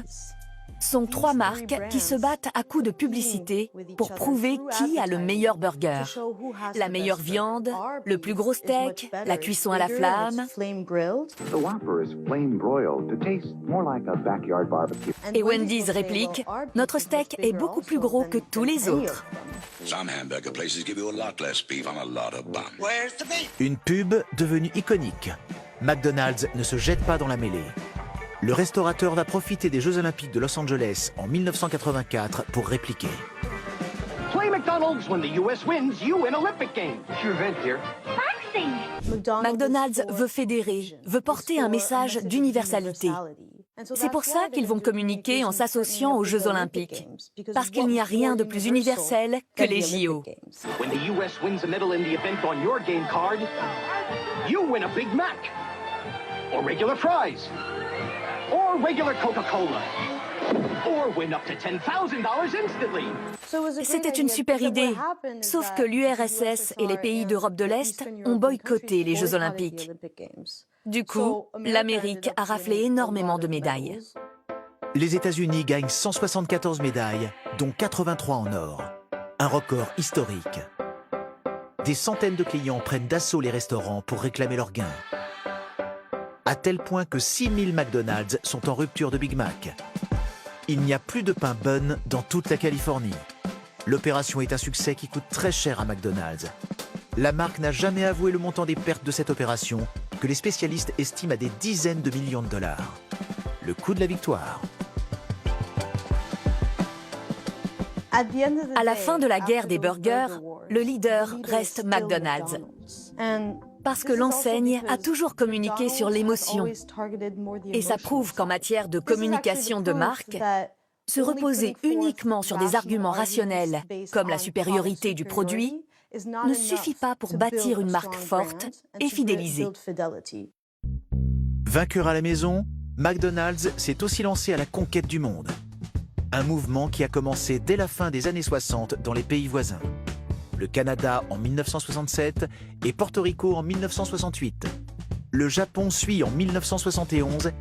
sont 3 marques qui se battent à coups de publicité pour prouver qui a le meilleur burger. La meilleure viande, le plus gros steak, la cuisson à la flamme. Et Wendy's réplique, notre steak est beaucoup plus gros que tous les autres. Une pub devenue iconique. McDonald's ne se jette pas dans la mêlée. Le restaurateur va profiter des Jeux Olympiques de Los Angeles en 1984 pour répliquer. Play McDonald's when the US wins, you win Olympic Games. What's your event here? McDonald's veut fédérer, veut porter un message d'universalité. C'est pour ça qu'ils vont communiquer en s'associant aux Jeux Olympiques. Parce qu'il n'y a rien de plus universel que les JO. When the US wins a medal in the event on your game card, you win a Big Mac. Or regular fries. Or regular Coca-Cola. Or or win up to $10,000 instantly. C'était une super idée, sauf que l'URSS et les pays d'Europe de l'Est ont boycotté les Jeux Olympiques. Du coup, l'Amérique a raflé énormément de médailles. Les États-Unis gagnent 174 médailles, dont 83 en or. Un record historique. Des centaines de clients prennent d'assaut les restaurants pour réclamer leurs gains. À tel point que 6000 McDonald's sont en rupture de Big Mac. Il n'y a plus de pain Bun dans toute la Californie. L'opération est un succès qui coûte très cher à McDonald's. La marque n'a jamais avoué le montant des pertes de cette opération, que les spécialistes estiment à des dizaines de millions de dollars. Le coût de la victoire. À la fin de la guerre des burgers, le leader reste McDonald's. Parce que l'enseigne a toujours communiqué sur l'émotion. Et ça prouve qu'en matière de communication de marque, se reposer uniquement sur des arguments rationnels, comme la supériorité du produit, ne suffit pas pour bâtir une marque forte et fidéliser. Vainqueur à la maison, McDonald's s'est aussi lancé à la conquête du monde. Un mouvement qui a commencé dès la fin des années 60 dans les pays voisins. Le Canada en 1967 et Porto Rico en 1968. Le Japon suit en 1971,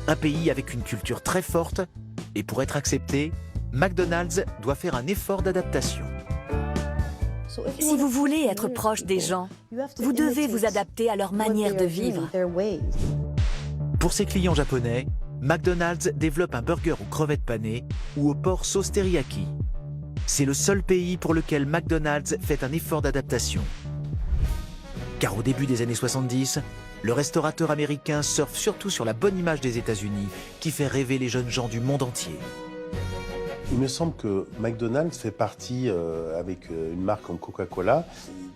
un pays avec une culture très forte, et pour être accepté, McDonald's doit faire un effort d'adaptation. Si vous voulez être proche des gens, vous devez vous adapter à leur manière de vivre. Pour ses clients japonais, McDonald's développe un burger aux crevettes panées ou au porc sauce teriyaki. C'est le seul pays pour lequel McDonald's fait un effort d'adaptation. Car au début des années 70, le restaurateur américain surfe surtout sur la bonne image des États-Unis qui fait rêver les jeunes gens du monde entier. Il me semble que McDonald's fait partie, avec une marque comme Coca-Cola,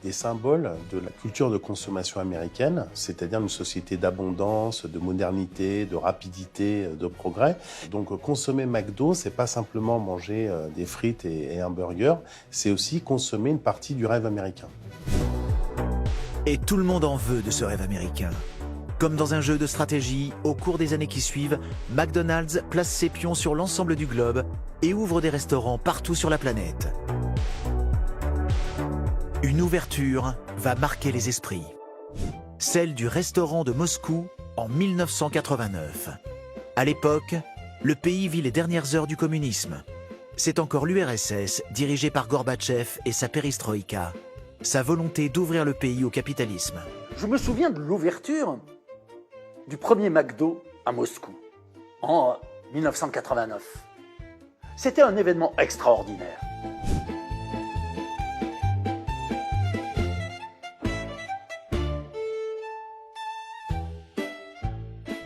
des symboles de la culture de consommation américaine, c'est-à-dire une société d'abondance, de modernité, de rapidité, de progrès. Donc consommer McDo, c'est pas simplement manger des frites et un burger, c'est aussi consommer une partie du rêve américain. Et tout le monde en veut de ce rêve américain. Comme dans un jeu de stratégie, au cours des années qui suivent, McDonald's place ses pions sur l'ensemble du globe et ouvre des restaurants partout sur la planète. Une ouverture va marquer les esprits. Celle du restaurant de Moscou en 1989. À l'époque, le pays vit les dernières heures du communisme. C'est encore l'URSS, dirigée par Gorbatchev et sa perestroïka, sa volonté d'ouvrir le pays au capitalisme. Je me souviens de l'ouverture du premier McDo à Moscou, en 1989. C'était un événement extraordinaire.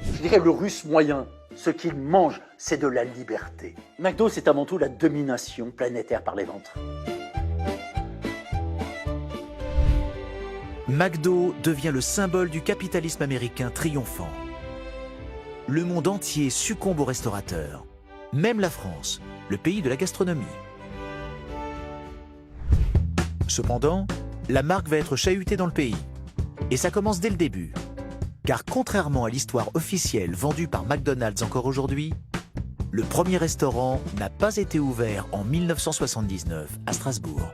Je dirais le Russe moyen, ce qu'il mange, c'est de la liberté. McDo, c'est avant tout la domination planétaire par les ventes. McDo devient le symbole du capitalisme américain triomphant. Le monde entier succombe aux restaurateurs, même la France, le pays de la gastronomie. Cependant, la marque va être chahutée dans le pays. Et ça commence dès le début. Car contrairement à l'histoire officielle vendue par McDonald's encore aujourd'hui, le premier restaurant n'a pas été ouvert en 1979 à Strasbourg.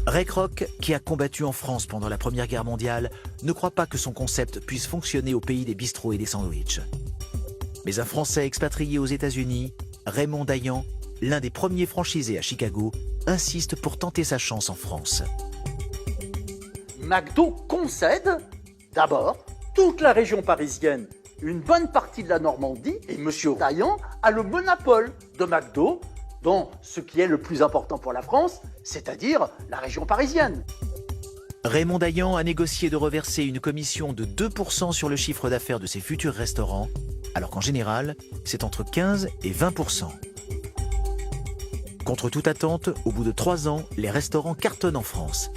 Ray Kroc, qui a combattu en France pendant la Première Guerre mondiale, ne croit pas que son concept puisse fonctionner au pays des bistrots et des sandwichs. Mais un Français expatrié aux États-Unis, Raymond Dayan, l'un des premiers franchisés à Chicago, insiste pour tenter sa chance en France. McDo concède d'abord toute la région parisienne, une bonne partie de la Normandie, et M. Dayan a le monopole de McDo dans ce qui est le plus important pour la France, c'est-à-dire la région parisienne. Raymond Dayan a négocié de reverser une commission de 2% sur le chiffre d'affaires de ses futurs restaurants, alors qu'en général, c'est entre 15 et 20%. Contre toute attente, au bout de 3 ans, les restaurants cartonnent en France.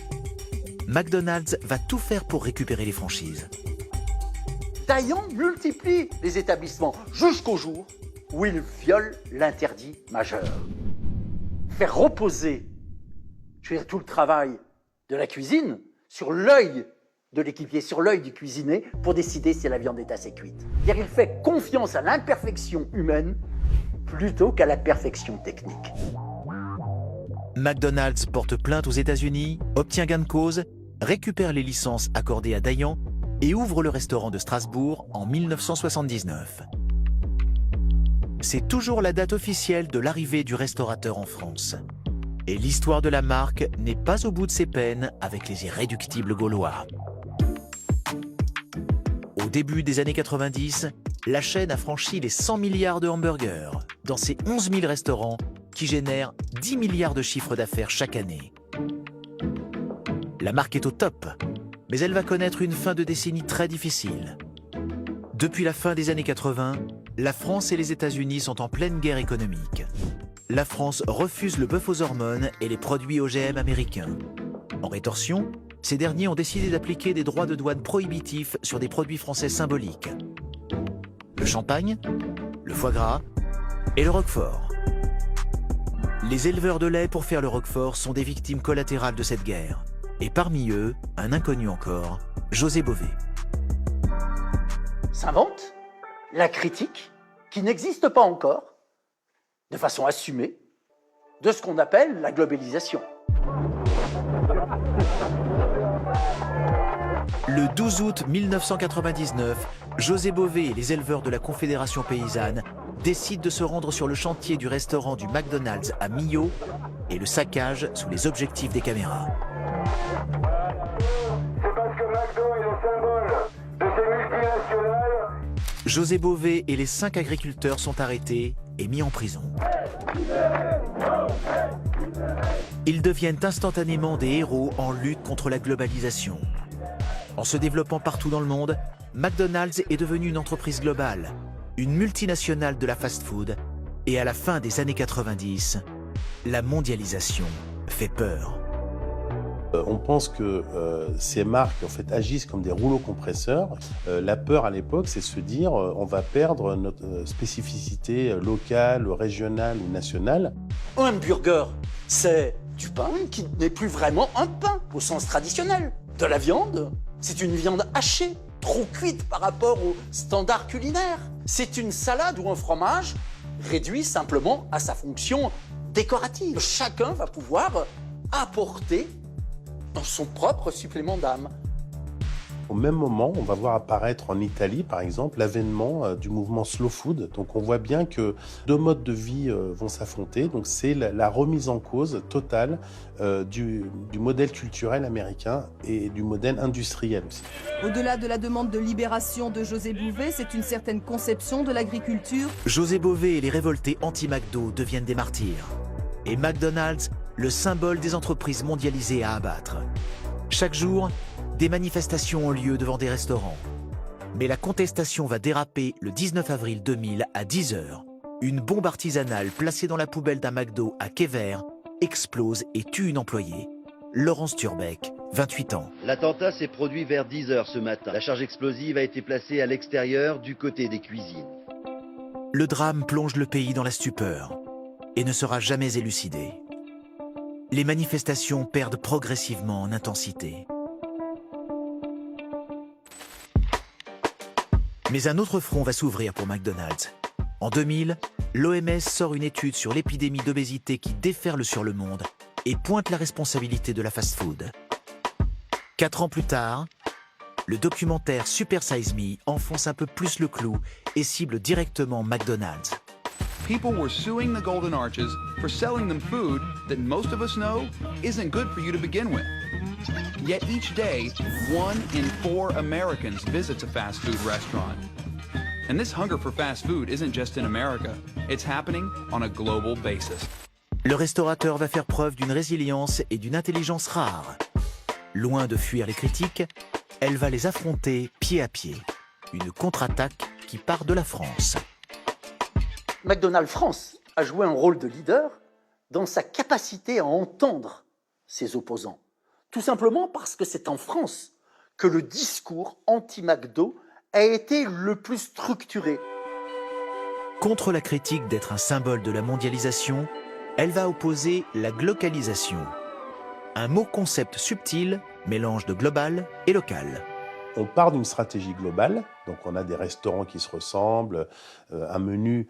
McDonald's va tout faire pour récupérer les franchises. Dayan multiplie les établissements jusqu'au jour où il viole l'interdit majeur. Faire reposer tout le travail de la cuisine sur l'œil de l'équipier, sur l'œil du cuisinier, pour décider si la viande est assez cuite. Car il fait confiance à l'imperfection humaine plutôt qu'à la perfection technique. McDonald's porte plainte aux États-Unis, obtient gain de cause, récupère les licences accordées à Dayan et ouvre le restaurant de Strasbourg en 1979. C'est toujours la date officielle de l'arrivée du restaurateur en France. Et l'histoire de la marque n'est pas au bout de ses peines avec les irréductibles Gaulois. Au début des années 90, la chaîne a franchi les 100 milliards de hamburgers dans ses 11 000 restaurants qui génèrent 10 milliards de chiffres d'affaires chaque année. La marque est au top, mais elle va connaître une fin de décennie très difficile. Depuis la fin des années 80, la France et les États-Unis sont en pleine guerre économique. La France refuse le bœuf aux hormones et les produits OGM américains. En rétorsion, ces derniers ont décidé d'appliquer des droits de douane prohibitifs sur des produits français symboliques. Le champagne, le foie gras et le roquefort. Les éleveurs de lait pour faire le roquefort sont des victimes collatérales de cette guerre. Et parmi eux, un inconnu encore, José Bové. S'invente la critique, qui n'existe pas encore, de façon assumée, de ce qu'on appelle la globalisation. Le 12 août 1999, José Bové et les éleveurs de la Confédération paysanne décident de se rendre sur le chantier du restaurant du McDonald's à Millau et le saccagent sous les objectifs des caméras. C'est parce que McDo est le symbole de ces multinationales. José Bové et les 5 agriculteurs sont arrêtés et mis en prison. Ils deviennent instantanément des héros en lutte contre la globalisation. En se développant partout dans le monde, McDonald's est devenu une entreprise globale, une multinationale de la fast-food, et à la fin des années 90, la mondialisation fait peur. On pense que ces marques en fait, agissent comme des rouleaux compresseurs. La peur à l'époque, c'est de se dire on va perdre notre spécificité locale, régionale ou nationale. Un hamburger, c'est du pain qui n'est plus vraiment un pain au sens traditionnel. De la viande, c'est une viande hachée, trop cuite par rapport aux standards culinaires. C'est une salade ou un fromage réduit simplement à sa fonction décorative. Chacun va pouvoir apporter son propre supplément d'âme. Au même moment, on va voir apparaître en Italie, par exemple, l'avènement du mouvement slow food. Donc on voit bien que deux modes de vie vont s'affronter. Donc c'est la remise en cause totale du modèle culturel américain et du modèle industriel aussi. Au-delà de la demande de libération de José Bové, c'est une certaine conception de l'agriculture. José Bové et les révoltés anti-McDo deviennent des martyrs. Et McDonald's, le symbole des entreprises mondialisées à abattre. Chaque jour, des manifestations ont lieu devant des restaurants. Mais la contestation va déraper le 19 avril 2000 à 10h. Une bombe artisanale placée dans la poubelle d'un McDo à Quai-Vert explose et tue une employée, Laurence Turbeck, 28 ans. L'attentat s'est produit vers 10h ce matin. La charge explosive a été placée à l'extérieur du côté des cuisines. Le drame plonge le pays dans la stupeur et ne sera jamais élucidé. Les manifestations perdent progressivement en intensité. Mais un autre front va s'ouvrir pour McDonald's. En 2000, l'OMS sort une étude sur l'épidémie d'obésité qui déferle sur le monde et pointe la responsabilité de la fast-food. 4 ans plus tard, le documentaire Super Size Me enfonce un peu plus le clou et cible directement McDonald's. People were suing the Golden Arches for selling them food that most of us know isn't good for you to begin with. Yet each day, 1 in 4 Americans visits a fast food restaurant. And this hunger for fast food isn't just in America, it's happening on a global basis. Le restaurateur va faire preuve d'une résilience et d'une intelligence rares. Loin de fuir les critiques, elle va les affronter pied à pied. Une contre-attaque qui part de la France. McDonald's France a joué un rôle de leader dans sa capacité à entendre ses opposants. Tout simplement parce que c'est en France que le discours anti-McDo a été le plus structuré. Contre la critique d'être un symbole de la mondialisation, elle va opposer la glocalisation. Un mot-concept subtil, mélange de global et local. On part d'une stratégie globale, donc on a des restaurants qui se ressemblent, un menu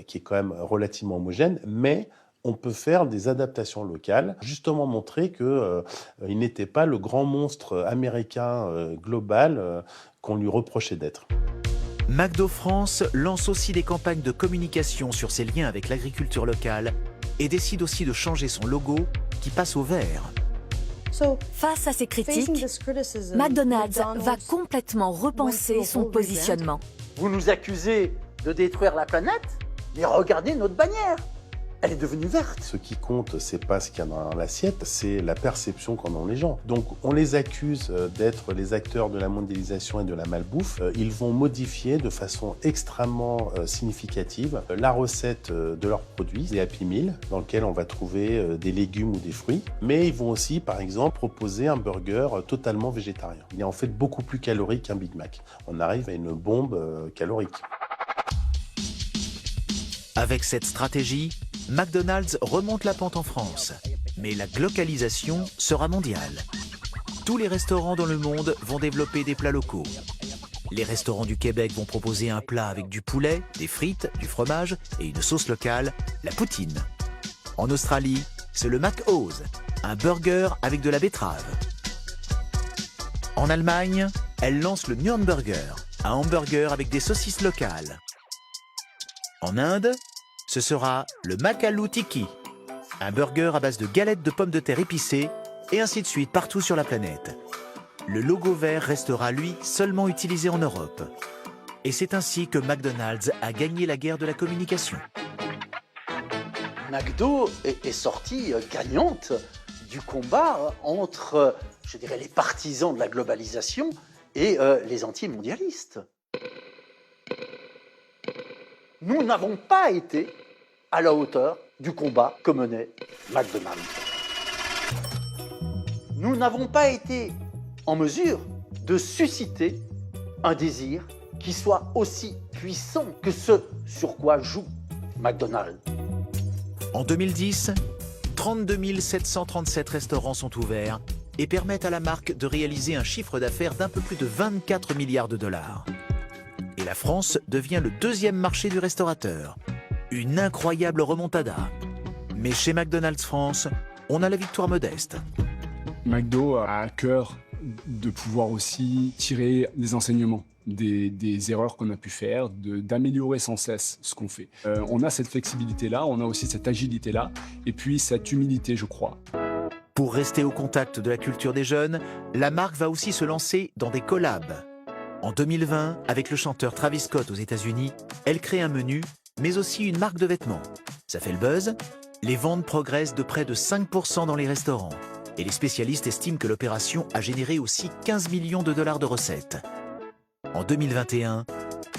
qui est quand même relativement homogène, mais on peut faire des adaptations locales, justement montrer qu'il n'était pas le grand monstre américain global qu'on lui reprochait d'être. McDo France lance aussi des campagnes de communication sur ses liens avec l'agriculture locale et décide aussi de changer son logo qui passe au vert. Face à ces critiques, McDonald's va complètement repenser son positionnement. Vous nous accusez de détruire la planète, mais regardez notre bannière. Elle est devenue verte. Ce qui compte, c'est pas ce qu'il y a dans l'assiette, c'est la perception qu'en ont les gens. Donc on les accuse d'être les acteurs de la mondialisation et de la malbouffe. Ils vont modifier de façon extrêmement significative la recette de leurs produits, des Happy Meal, dans lequel on va trouver des légumes ou des fruits. Mais ils vont aussi, par exemple, proposer un burger totalement végétarien. Il est en fait beaucoup plus calorique qu'un Big Mac. On arrive à une bombe calorique. Avec cette stratégie, McDonald's remonte la pente en France, mais la glocalisation sera mondiale. Tous les restaurants dans le monde vont développer des plats locaux. Les restaurants du Québec vont proposer un plat avec du poulet, des frites, du fromage et une sauce locale, la poutine. En Australie, c'est le McO's, un burger avec de la betterave. En Allemagne, elle lance le Nürnberger, un hamburger avec des saucisses locales. En Inde, ce sera le Makalu Tikki, un burger à base de galettes de pommes de terre épicées, et ainsi de suite partout sur la planète. Le logo vert restera, lui, seulement utilisé en Europe. Et c'est ainsi que McDonald's a gagné la guerre de la communication. McDo est sortie gagnante du combat entre, je dirais, les partisans de la globalisation et les anti-mondialistes. Nous n'avons pas été à la hauteur du combat que menait McDonald's. Nous n'avons pas été en mesure de susciter un désir qui soit aussi puissant que ce sur quoi joue McDonald's. En 2010, 32 737 restaurants sont ouverts et permettent à la marque de réaliser un chiffre d'affaires d'un peu plus de 24 milliards de dollars. Et la France devient le deuxième marché du restaurateur. Une incroyable remontada. Mais chez McDonald's France, on a la victoire modeste. McDo a à cœur de pouvoir aussi tirer des enseignements des erreurs qu'on a pu faire, d'améliorer sans cesse ce qu'on fait. On a cette flexibilité-là, on a aussi cette agilité-là, et puis cette humilité, je crois. Pour rester au contact de la culture des jeunes, la marque va aussi se lancer dans des collabs. En 2020, avec le chanteur Travis Scott aux États-Unis, elle crée un menu, mais aussi une marque de vêtements. Ça fait le buzz, les ventes progressent de près de 5% dans les restaurants. Et les spécialistes estiment que l'opération a généré aussi 15 millions de dollars de recettes. En 2021,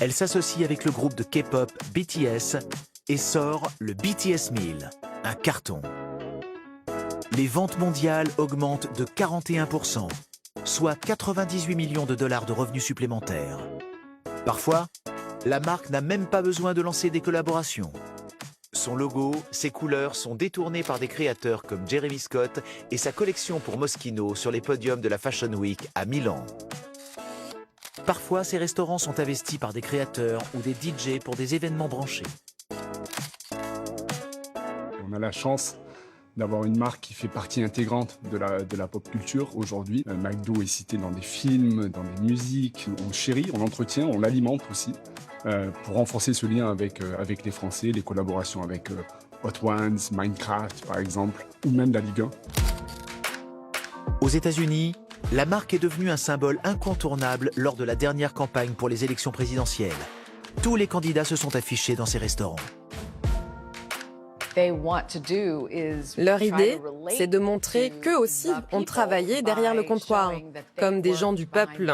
elle s'associe avec le groupe de K-pop BTS et sort le BTS Meal, un carton. Les ventes mondiales augmentent de 41%. Soit 98 millions de dollars de revenus supplémentaires. Parfois, la marque n'a même pas besoin de lancer des collaborations. Son logo, ses couleurs sont détournées par des créateurs comme Jeremy Scott et sa collection pour Moschino sur les podiums de la Fashion Week à Milan. Parfois, ces restaurants sont investis par des créateurs ou des DJ pour des événements branchés. On a la chance d'avoir une marque qui fait partie intégrante de la pop culture aujourd'hui. McDo est cité dans des films, dans des musiques. On le chérit, on l'entretient, on l'alimente aussi pour renforcer ce lien avec les Français, les collaborations avec Hot Ones, Minecraft par exemple, ou même la Ligue 1. Aux États-Unis, la marque est devenue un symbole incontournable lors de la dernière campagne pour les élections présidentielles. Tous les candidats se sont affichés dans ces restaurants. Leur idée, c'est de montrer qu'eux aussi ont travaillé derrière le comptoir, comme des gens du peuple.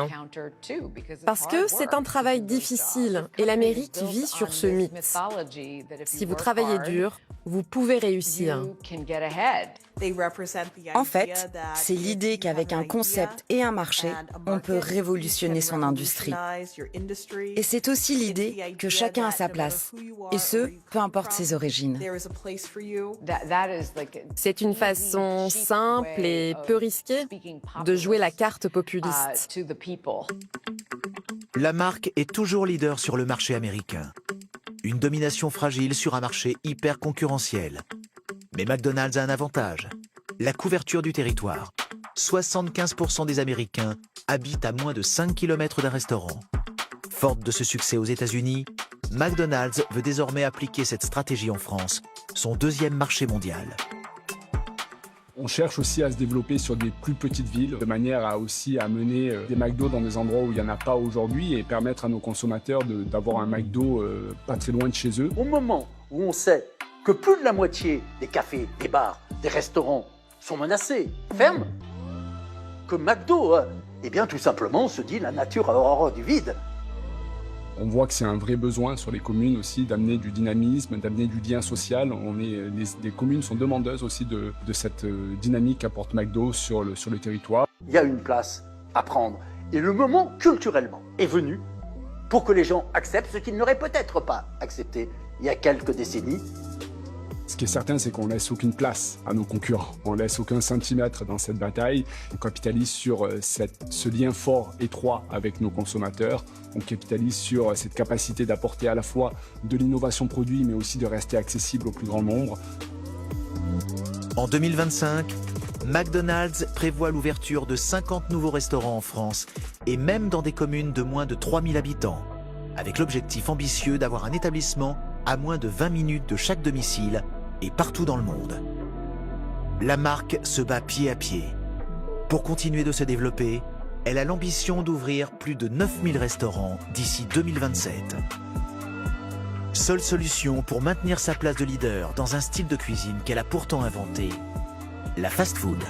Parce que c'est un travail difficile et l'Amérique vit sur ce mythe. Si vous travaillez dur, vous pouvez réussir. En fait, c'est l'idée qu'avec un concept et un marché, on peut révolutionner son industrie. Et c'est aussi l'idée que chacun a sa place, et ce, peu importe ses origines. C'est une façon simple et peu risquée de jouer la carte populiste. La marque est toujours leader sur le marché américain. Une domination fragile sur un marché hyper concurrentiel. Mais McDonald's a un avantage, la couverture du territoire. 75% des Américains habitent à moins de 5 km d'un restaurant. Forte de ce succès aux États-Unis, McDonald's veut désormais appliquer cette stratégie en France, son deuxième marché mondial. On cherche aussi à se développer sur des plus petites villes, de manière à aussi amener des McDo dans des endroits où il n'y en a pas aujourd'hui et permettre à nos consommateurs d'avoir un McDo pas très loin de chez eux. Au moment où on sait que plus de la moitié des cafés, des bars, des restaurants sont menacés, ferment, que McDo, eh bien tout simplement se dit la nature a horreur du vide. On voit que c'est un vrai besoin sur les communes aussi d'amener du dynamisme, d'amener du lien social. Les communes sont demandeuses aussi de cette dynamique qu'apporte McDo sur le territoire. Il y a une place à prendre et le moment culturellement est venu pour que les gens acceptent ce qu'ils n'auraient peut-être pas accepté il y a quelques décennies. Ce qui est certain, c'est qu'on ne laisse aucune place à nos concurrents. On ne laisse aucun centimètre dans cette bataille. On capitalise sur ce lien fort, étroit avec nos consommateurs. On capitalise sur cette capacité d'apporter à la fois de l'innovation produit, mais aussi de rester accessible au plus grand nombre. En 2025, McDonald's prévoit l'ouverture de 50 nouveaux restaurants en France et même dans des communes de moins de 3000 habitants, avec l'objectif ambitieux d'avoir un établissement à moins de 20 minutes de chaque domicile et partout dans le monde. La marque se bat pied à pied. Pour continuer de se développer, elle a l'ambition d'ouvrir plus de 9000 restaurants d'ici 2027. Seule solution pour maintenir sa place de leader dans un style de cuisine qu'elle a pourtant inventé, la fast-food.